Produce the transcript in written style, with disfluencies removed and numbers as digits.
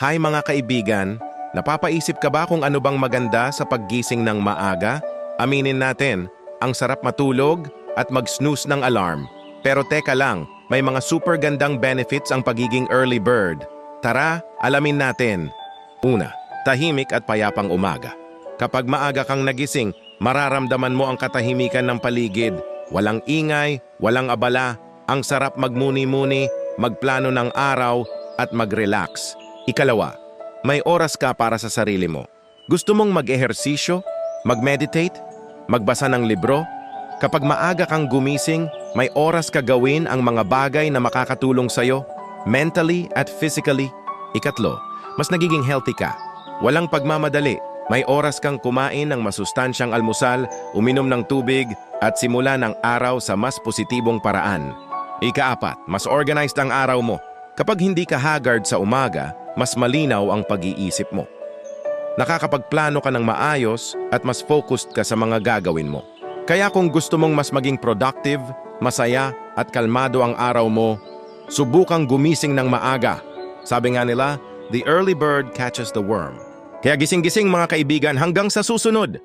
Hi mga kaibigan, napapaisip ka ba kung ano bang maganda sa paggising ng maaga? Aminin natin, ang sarap matulog at mag-snooze ng alarm. Pero teka lang, may mga super gandang benefits ang pagiging early bird. Tara, alamin natin. Una, tahimik at payapang umaga. Kapag maaga kang nagising, mararamdaman mo ang katahimikan ng paligid. Walang ingay, walang abala, ang sarap magmuni-muni, magplano ng araw at mag-relax. Ikalawa, may oras ka para sa sarili mo. Gusto mong mag-ehersisyo, mag-meditate, magbasa ng libro? Kapag maaga kang gumising, may oras ka gawin ang mga bagay na makakatulong sa'yo, mentally at physically. Ikatlo, mas nagiging healthy ka. Walang pagmamadali, may oras kang kumain ng masustansyang almusal, uminom ng tubig, at simula ng araw sa mas positibong paraan. Ikaapat, mas organized ang araw mo. Kapag hindi ka haggard sa umaga, mas malinaw ang pag-iisip mo. Nakakapagplano ka ng maayos at mas focused ka sa mga gagawin mo. Kaya kung gusto mong mas maging productive, masaya at kalmado ang araw mo, subukang gumising ng maaga. Sabi nga nila, the early bird catches the worm. Kaya gising-gising mga kaibigan hanggang sa susunod!